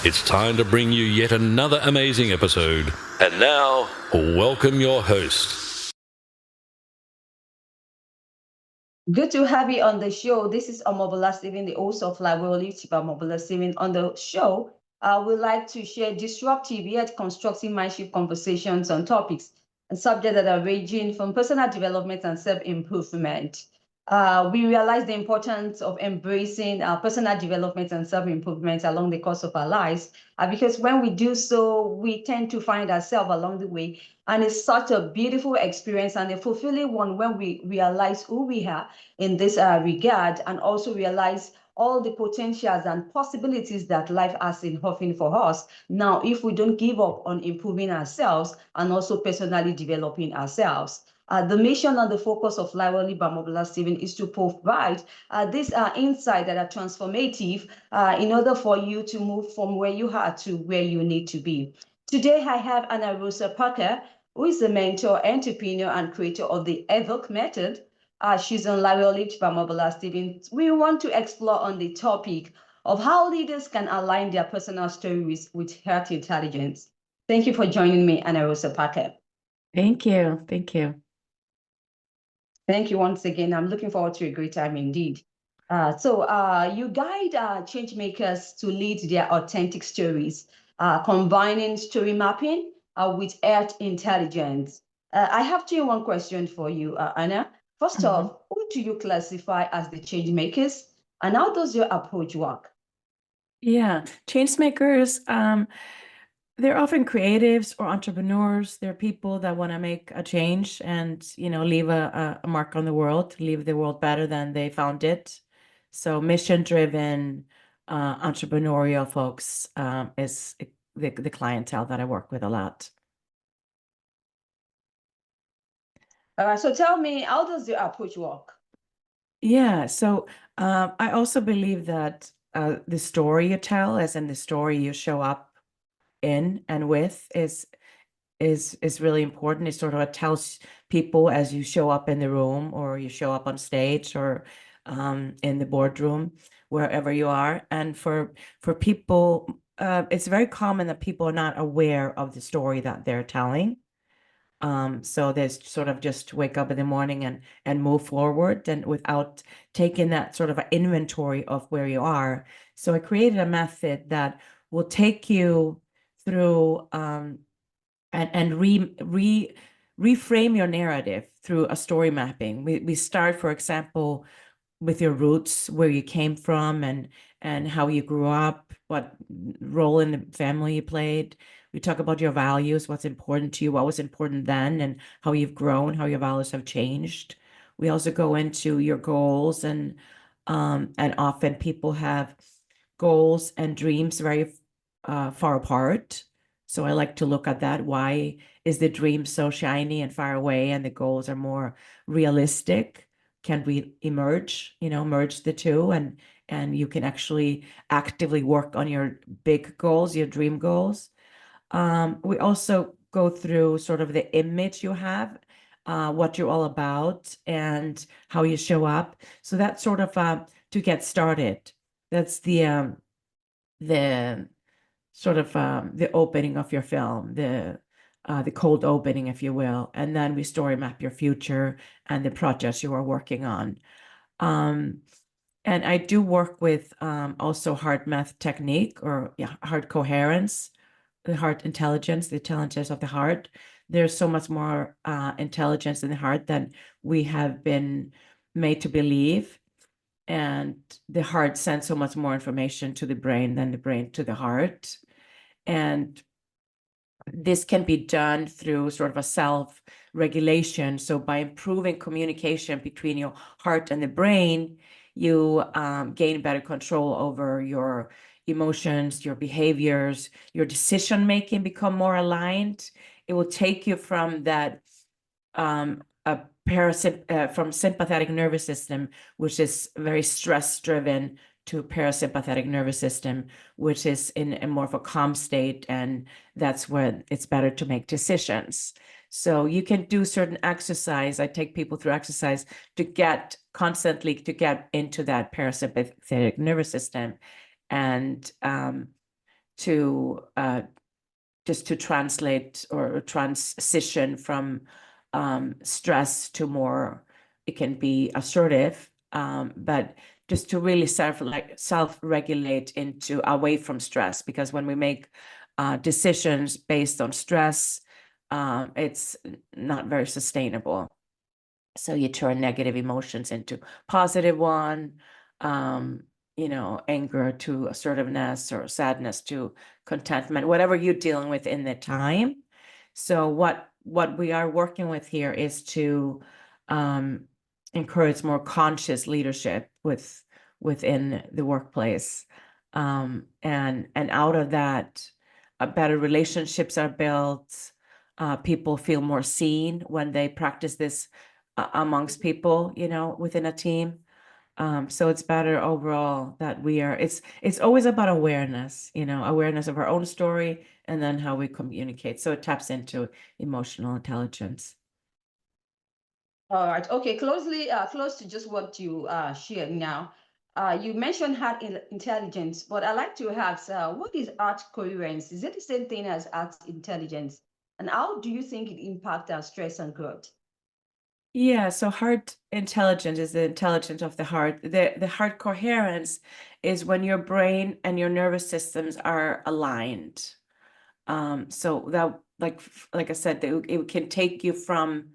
It's time to bring you yet another amazing episode. And now, welcome your host. Good to have you on the show. This is Omobola Stephen, the host of Library by Omobola Stephen. On the show, we like to share disruptive yet constructive mindship conversations on topics and subjects that are ranging from personal development and self-improvement. We realize the importance of embracing personal development and self-improvement along the course of our lives, because when we do so, we tend to find ourselves along the way. And it's such a beautiful experience and a fulfilling one when we realize who we are in this regard, and also realize all the potentials and possibilities that life has in offering for us. Now, if we don't give up on improving ourselves and also personally developing ourselves. The mission and the focus of Library by Omobola Stephen is to provide this insight that are transformative in order for you to move from where you are to where you need to be. Today, I have Anna Rosa Parker, who is the mentor, entrepreneur, and creator of the EVOKE Method. She's on Library by Omobola Stephen. We want to explore on the topic of how leaders can align their personal stories with heart intelligence. Thank you for joining me, Anna Rosa Parker. Thank you. Thank you. Thank you once again. I'm looking forward to a great time indeed. You guide change makers to lead their authentic stories, combining story mapping with earth intelligence. I have one question for you, Anna. First off, who do you classify as the change makers, and how does your approach work? Yeah, change makers, they're often creatives or entrepreneurs. They're people that want to make a change and, leave a mark on the world, leave the world better than they found it. So mission-driven, entrepreneurial folks is the clientele that I work with a lot. All right, so tell me, how does your approach work? Yeah, so I also believe that the story you tell, as in the story you show up in and with, is really important. It sort of tells people as you show up in the room, or you show up on stage, or in the boardroom, wherever you are. And for people, it's very common that people are not aware of the story that they're telling. So there's sort of just wake up in the morning and move forward, and without taking that sort of an inventory of where you are. So I created a method that will take you through and reframe your narrative through a story mapping. We start, for example, with your roots, where you came from, and how you grew up, what role in the family you played. We talk about your values, what's important to you, what was important then, and how you've grown, how your values have changed. We also go into your goals, and often people have goals and dreams very far apart. So I like to look at that. Why is the dream so shiny and far away, and the goals are more realistic? Can we merge the two, and you can actually actively work on your big goals, your dream goals. We also go through sort of the image you have, what you're all about, and how you show up. So that's sort of to get started. That's the sort of the opening of your film, the cold opening, if you will. And then we story map your future and the projects you are working on. And I do work with also heart math technique, or heart coherence, the heart intelligence, the intelligence of the heart. There's so much more intelligence in the heart than we have been made to believe. And the heart sends so much more information to the brain than the brain to the heart. And this can be done through sort of a self-regulation. So by improving communication between your heart and the brain, you gain better control over your emotions, your behaviors, your decision-making become more aligned. It will take you from that from sympathetic nervous system, which is very stress-driven, to parasympathetic nervous system, which is in a more of a calm state, and that's when it's better to make decisions. So you can do certain exercise. I take people through exercise to get into that parasympathetic nervous system, and just to translate or transition from stress to more, it can be assertive, but just to really self-regulate into away from stress, because when we make decisions based on stress, it's not very sustainable. So you turn negative emotions into positive one, anger to assertiveness, or sadness to contentment, whatever you're dealing with in the time. So what we are working with here is to encourage more conscious leadership within the workplace. And out of that, better relationships are built. People feel more seen when they practice this amongst people, within a team. So it's better overall that it's always about awareness, awareness of our own story and then how we communicate. So it taps into emotional intelligence. All right. Okay. Close to just what you shared now. You mentioned heart intelligence, but I'd like to ask, what is art coherence? Is it the same thing as art intelligence? And how do you think it impacts our stress and growth? Yeah, so heart intelligence is the intelligence of the heart. The heart coherence is when your brain and your nervous systems are aligned. So that, like I said, it can take you from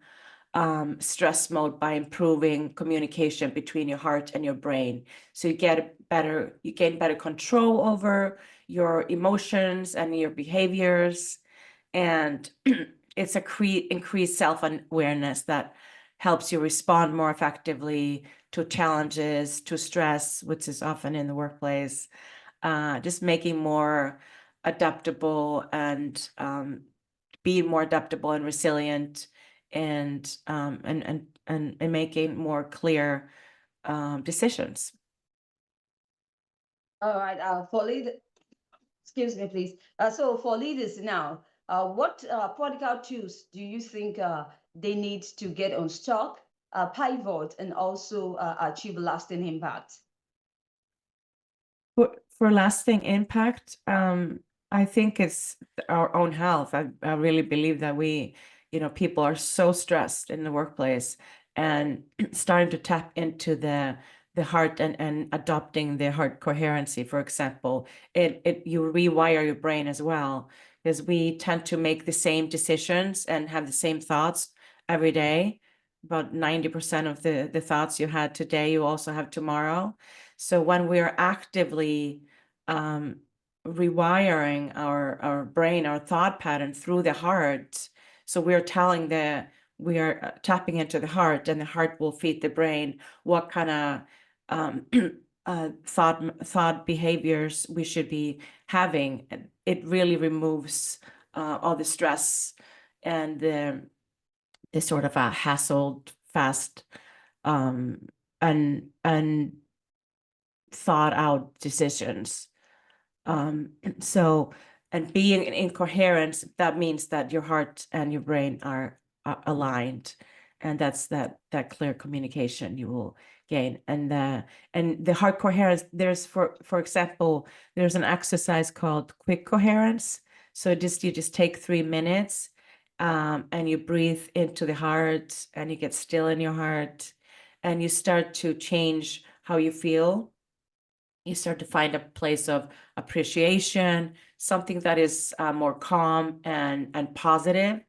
stress mode by improving communication between your heart and your brain. So you gain better control over your emotions and your behaviors, and it's increased self-awareness that helps you respond more effectively to challenges, to stress, which is often in the workplace, just making more adaptable and being more adaptable and resilient, and making more clear decisions. All right. Excuse me, please. So for leaders now, what practical tools do you think they need to get on stock, pivot, and also achieve lasting impact? For lasting impact, I think it's our own health. I really believe that people are so stressed in the workplace, and starting to tap into the heart and adopting the heart coherency, for example, you rewire your brain as well, because we tend to make the same decisions and have the same thoughts every day. About 90% of the thoughts you had today, you also have tomorrow. So when we are actively rewiring our brain, our thought pattern through the heart, so we are tapping into the heart, and the heart will feed the brain what kind of thought behaviors we should be having. It really removes all the stress and the sort of a hassled, fast, and thought out decisions. So, and being in coherence, that means that your heart and your brain are aligned, and that's that clear communication you will gain. And the heart coherence, there's for example, there's an exercise called quick coherence. So you just take 3 minutes, and you breathe into the heart, and you get still in your heart, and you start to change how you feel. You start to find a place of appreciation, something that is more calm and positive,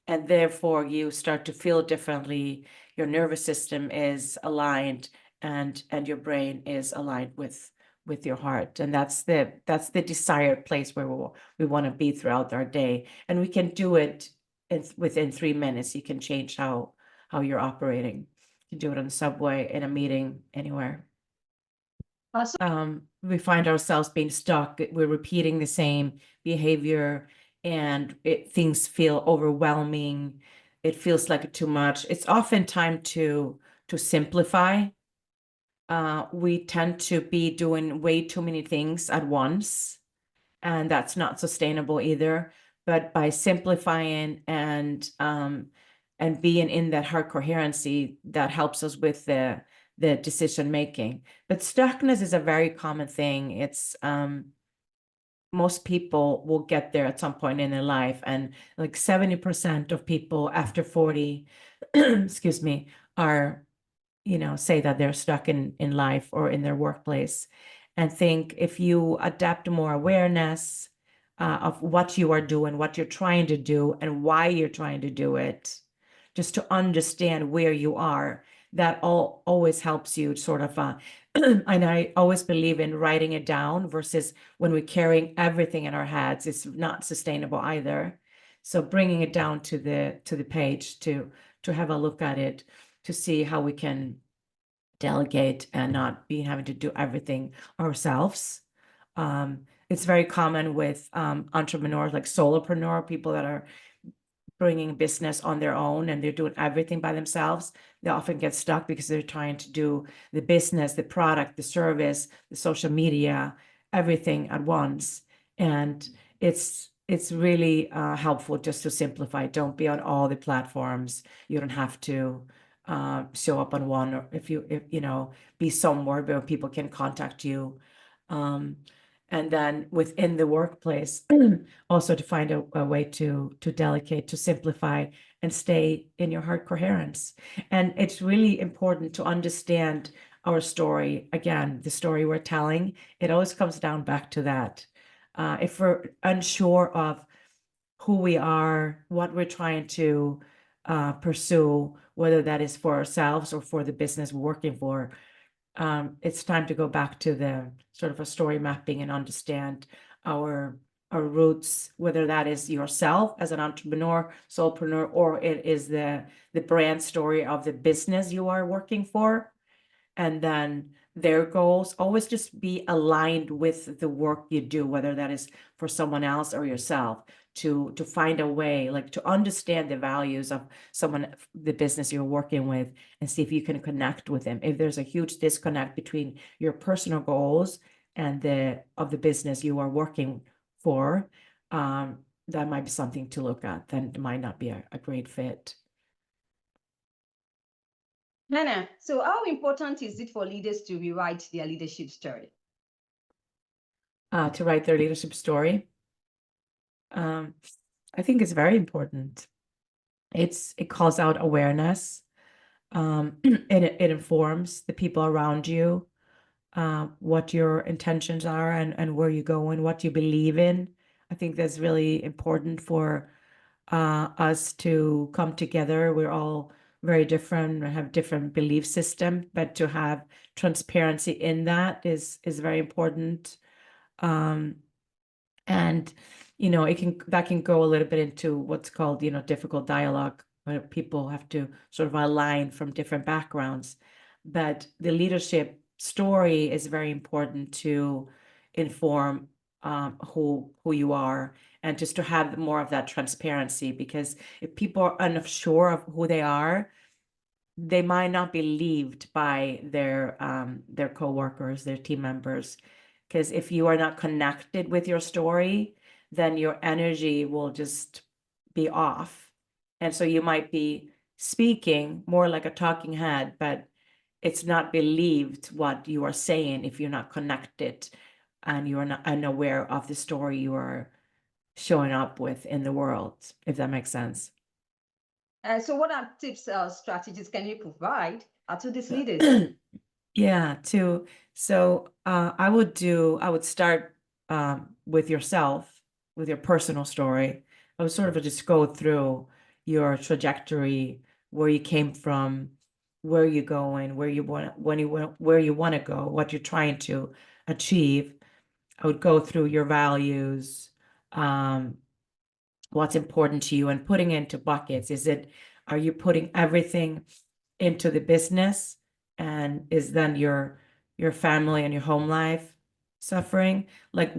and therefore you start to feel differently. Your nervous system is aligned, and your brain is aligned with your heart, and that's the desired place where we want to be throughout our day. And we can do it within 3 minutes. You can change how you're operating. You can do it on the subway, in a meeting, anywhere. We find ourselves being stuck. We're repeating the same behavior, and things feel overwhelming. It feels like too much. It's often time to simplify. We tend to be doing way too many things at once, and that's not sustainable either. But by simplifying and being in that heart coherency, that helps us with the decision making. But stuckness is a very common thing. It's most people will get there at some point in their life, and like 70% of people after 40, excuse me, are, say that they're stuck in life or in their workplace. And think if you adapt more awareness of what you are doing, what you're trying to do, and why you're trying to do it, just to understand where you are, that always helps you sort of, and I always believe in writing it down versus when we're carrying everything in our heads, it's not sustainable either. So bringing it down to the page to have a look at it, to see how we can delegate and not be having to do everything ourselves. It's very common with entrepreneurs, like solopreneur, people that are bringing business on their own and they're doing everything by themselves. They often get stuck because they're trying to do the business, the product, the service, the social media, everything at once. And it's really helpful just to simplify. Don't be on all the platforms. You don't have to show up on one, or if be somewhere where people can contact you. And then within the workplace, also to find a way to delegate, to simplify, and stay in your heart coherence. And it's really important to understand our story. Again, the story we're telling, it always comes down back to that. If we're unsure of who we are, what we're trying to pursue, whether that is for ourselves or for the business we're working for, it's time to go back to the sort of a story mapping and understand our roots, whether that is yourself as an entrepreneur, solopreneur, or it is the brand story of the business you are working for. And then their goals, always just be aligned with the work you do, whether that is for someone else or yourself, to find a way, like to understand the values of someone, the business you're working with, and see if you can connect with them. If there's a huge disconnect between your personal goals and the business you are working for, that might be something to look at. Then it might not be a great fit. Anna, so how important is it for leaders to rewrite their leadership story? To write their leadership story? I think it's very important. It calls out awareness. It informs the people around you, what your intentions are and where you go and what you believe in. I think that's really important for us to come together. We're all very different, have different belief system, but to have transparency in that is very important. And that can go a little bit into what's called difficult dialogue, where people have to sort of align from different backgrounds. But the leadership story is very important to inform who you are, and just to have more of that transparency, because if people are unsure of who they are, they might not be believed by their coworkers, their team members. Because if you are not connected with your story, then your energy will just be off. And so you might be speaking more like a talking head, but it's not believed what you are saying if you're not connected and you are not unaware of the story you are showing up with in the world, if that makes sense. So what are tips or strategies can you provide to these leaders? Yeah, so I would start with yourself, with your personal story. I would sort of just go through your trajectory, where you came from, where you're going, where you want to go, what you're trying to achieve. I would go through your values, what's important to you, and putting into buckets. Are you putting everything into the business, and is then your family and your home life suffering? Like,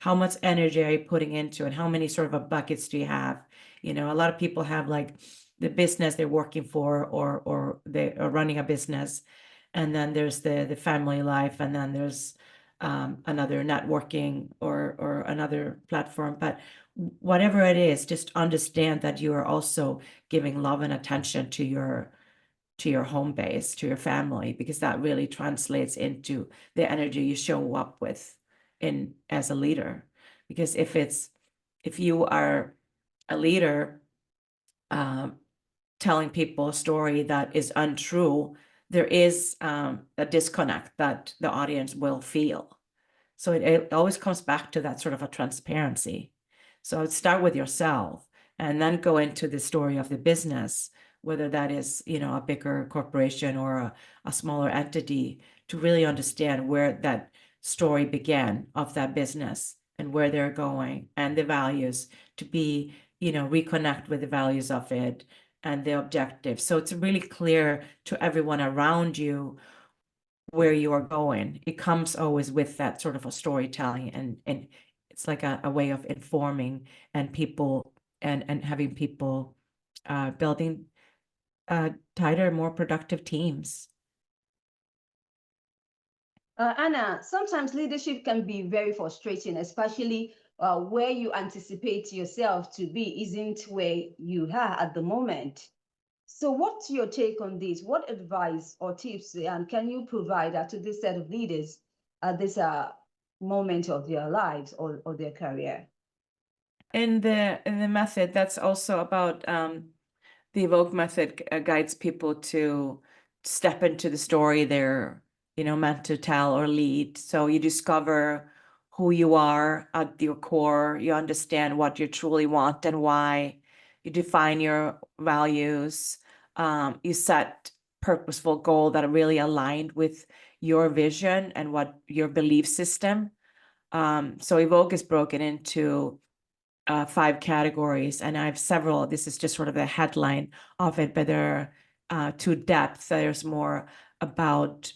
how much energy are you putting into, and how many sort of buckets do you have? A lot of people have like the business they're working for, or they are running a business, and then there's the family life, and then there's another networking or another platform. But whatever it is, just understand that you are also giving love and attention to your home base, to your family, because that really translates into the energy you show up with as a leader. Because if you are a leader telling people a story that is untrue, there is a disconnect that the audience will feel. So it always comes back to that sort of a transparency. So start with yourself and then go into the story of the business, whether that is, a bigger corporation or a smaller entity, to really understand where that story began of that business and where they're going and the values, to be, reconnect with the values of it and the objectives. So it's really clear to everyone around you where you are going. It comes always with that sort of a storytelling, and it's like a way of informing and people and having people building tighter, more productive teams. Anna, sometimes leadership can be very frustrating, especially where you anticipate yourself to be isn't where you are at the moment. So what's your take on this? What advice or tips can you provide to this set of leaders at this moment of their lives or their career? In the method, that's also about the EVOKE method guides people to step into the story they're, meant to tell or lead. So you discover who you are at your core. You understand what you truly want and why. You define your values. You set purposeful goal that are really aligned with your vision and what your belief system. So EVOKE is broken into 5 categories, and I have several. This is just sort of the headline of it, but there are to depth. There's more about,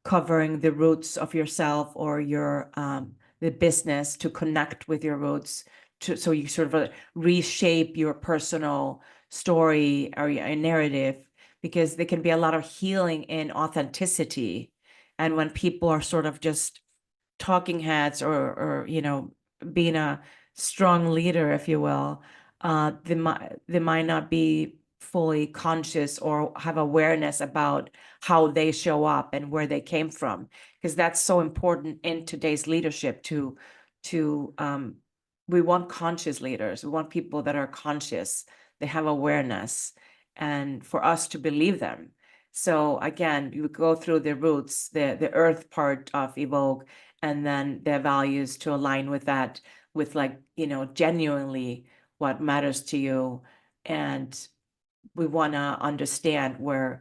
covering the roots of yourself or your the business to connect with your roots, so you sort of reshape your personal story or your narrative, because there can be a lot of healing in authenticity. And when people are sort of just talking heads or being a strong leader, if you will, they might not be fully conscious or have awareness about how they show up and where they came from, because that's so important in today's leadership. We want conscious leaders. We want people that are conscious, they have awareness, and for us to believe them. So again, you go through the roots, the earth part of EVOKE, and then their values to align with that, with genuinely what matters to you. And we want to understand where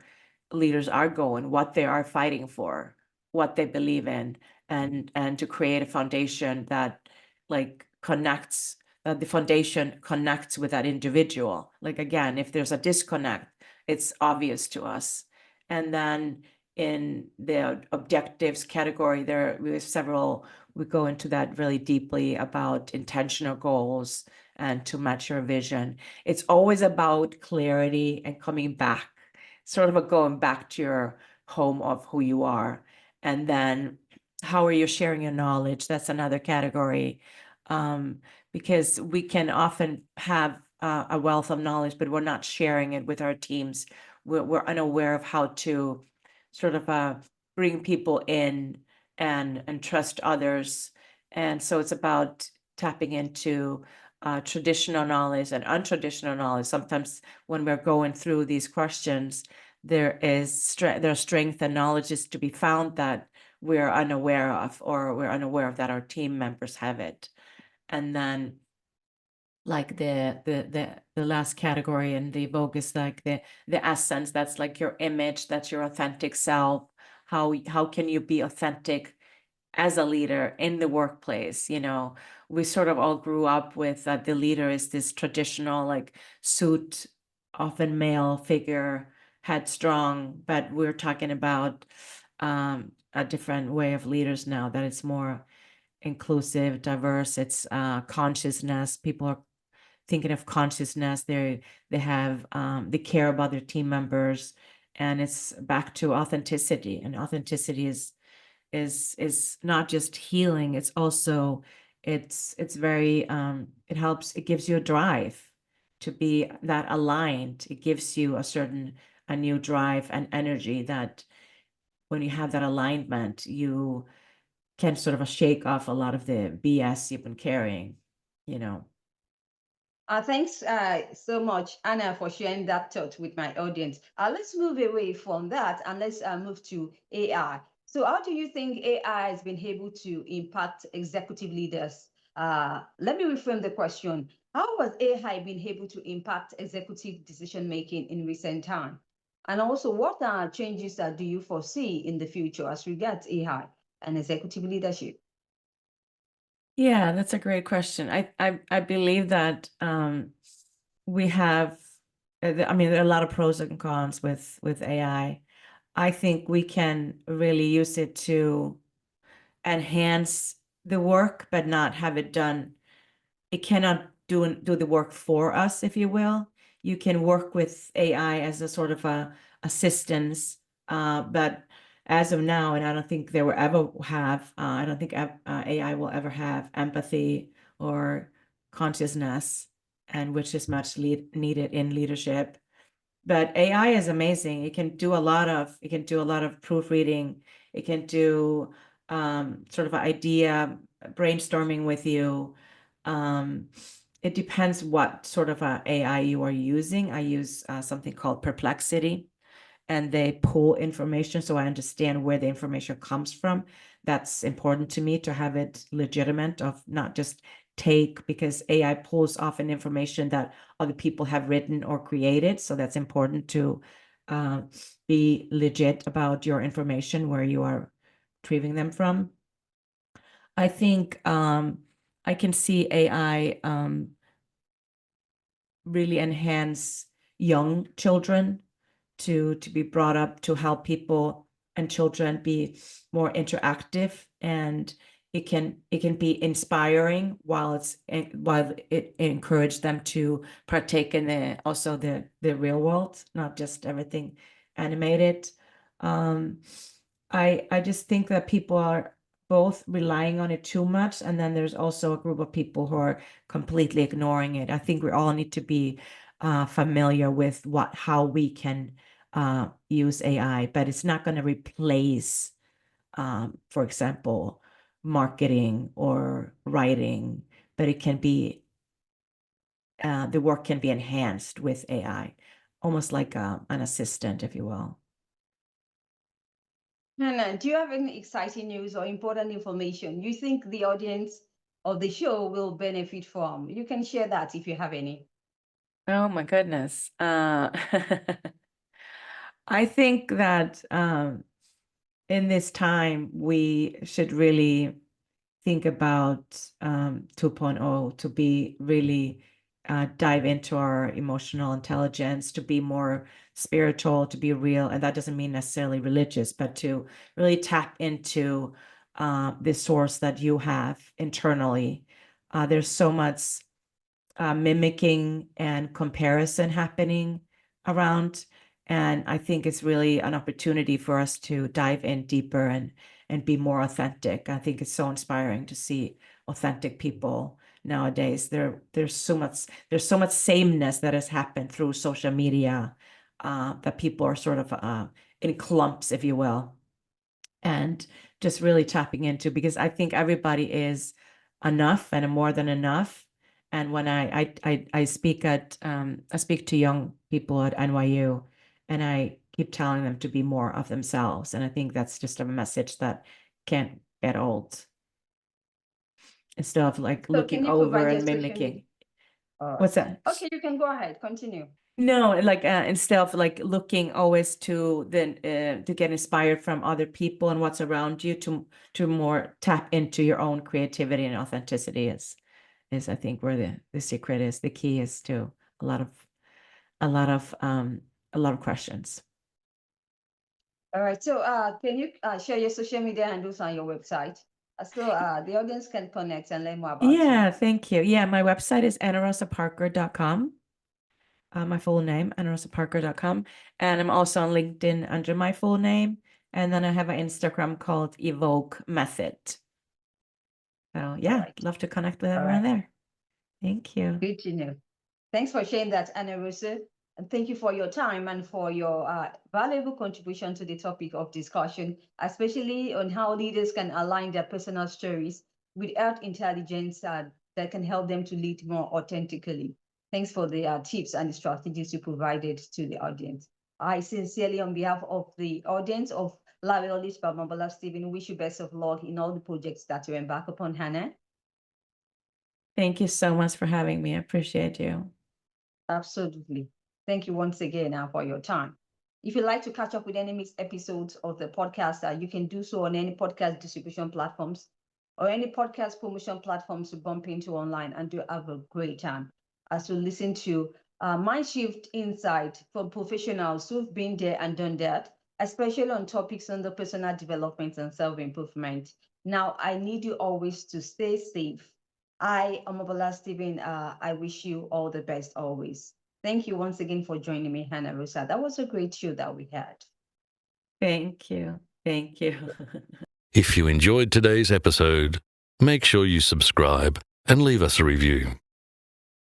leaders are going, what they are fighting for, what they believe in, and to create a foundation that connects, the foundation connects with that individual. Again, if there's a disconnect, it's obvious to us. And then in the objectives category, we have several. We go into that really deeply about intentional goals and to match your vision. It's always about clarity and coming back, sort of going back to your home of who you are. And then how are you sharing your knowledge? That's another category, because we can often have a wealth of knowledge, but we're not sharing it with our teams. We're unaware of how to sort of bring people in and trust others. And so it's about tapping into traditional knowledge and untraditional knowledge. Sometimes when we're going through these questions, there's strength and knowledge is to be found that we're unaware of, or we're unaware of that our team members have it. And then the last category in the EVOKE is the essence. That's your image, that's your authentic self. How can you be authentic as a leader in the workplace? We sort of all grew up with the leader is this traditional suit, often male figure, headstrong, but we're talking about a different way of leaders now, that it's more inclusive, diverse. It's consciousness. People are thinking of consciousness. They care about their team members, and it's back to authenticity. And authenticity is not just healing. It's also it's very it helps. It gives you a drive to be that aligned. It gives you a new drive and energy that when you have that alignment, you can sort of shake off a lot of the BS you've been carrying, you know. Thanks so much, Anna, for sharing that thought with my audience. Let's move away from that and let's move to AI. So how do you think AI has been able to impact executive leaders? Let me reframe the question. How has AI been able to impact executive decision-making in recent time? And also, what changes do you foresee in the future as regards AI and executive leadership? Yeah, that's a great question. I believe that we have, I mean, there are a lot of pros and cons with AI. I think we can really use it to enhance the work, but not have it done. It cannot do the work for us, if you will. You can work with AI as a sort of a assistance, but as of now, and I don't think they will ever have, I don't think AI will ever have empathy or consciousness, and which is much needed in leadership. But AI is amazing. It can do a lot of proofreading. It can do sort of idea brainstorming with you. It depends what sort of AI you are using. I use something called Perplexity, and they pull information so I understand where the information comes from. That's important to me, to have it legitimate, of not just take, because AI pulls often information that other people have written or created. So that's important to be legit about your information, where you are retrieving them from. I think I can see AI really enhance young children to be brought up to help people and children be more interactive, and it can be inspiring while it encourage them to partake in the real world, not just everything animated. I just think that people are both relying on it too much, and then there's also a group of people who are completely ignoring it. I think we all need to be familiar with how we can use AI, but it's not going to replace, for example, marketing or writing, but it can be, the work can be enhanced with AI, almost like an assistant, if you will. Hannah, do you have any exciting news or important information you think the audience of the show will benefit from? You can share that if you have any. Oh my goodness. I think that in this time, we should really think about 2.0 to be really dive into our emotional intelligence, to be more spiritual, to be real. And that doesn't mean necessarily religious, but to really tap into the source that you have internally. There's so much mimicking and comparison happening around. And I think it's really an opportunity for us to dive in deeper and be more authentic. I think it's so inspiring to see authentic people nowadays. There's so much sameness that has happened through social media, that people are sort of in clumps, if you will, and just really tapping into, because I think everybody is enough and more than enough. And when I speak I speak to young people at NYU, and I keep telling them to be more of themselves. And I think that's just a message that can't get old. Instead of like looking over and mimicking. What's that? Okay, you can go ahead, continue. No, like instead of like looking always to get inspired from other people and what's around you, to more tap into your own creativity and authenticity is I think where the secret is. The key is to a lot of questions. All right, so can you share your social media handles on your website, so the audience can connect and learn more about you? Yeah, thank you. Yeah, my website is annarosaparker.com. My full name, annarosaparker.com. And I'm also on LinkedIn under my full name. And then I have an Instagram called EVOKE Method. So yeah, Right. love to connect with everyone there. Thank you. Good to know. Thanks for sharing that, Anna Rosa. And thank you for your time and for your valuable contribution to the topic of discussion, especially on how leaders can align their personal stories with earth intelligence that can help them to lead more authentically. Thanks for the tips and the strategies you provided to the audience. I sincerely, on behalf of the audience of Laviolist by Omobola Stephen, wish you best of luck in all the projects that you embark upon, Hannah. Thank you so much for having me. I appreciate you. Absolutely. Thank you once again for your time. If you'd like to catch up with any mixed episodes of the podcast, you can do so on any podcast distribution platforms or any podcast promotion platforms to bump into online, and do have a great time as to listen to Mindshift Insight from professionals who've been there and done that, especially on topics under personal development and self-improvement. Now, I need you always to stay safe. I, Omobola Stephen, I wish you all the best always. Thank you once again for joining me, Anna Rosa. That was a great show that we had. Thank you. Thank you. If you enjoyed today's episode, make sure you subscribe and leave us a review.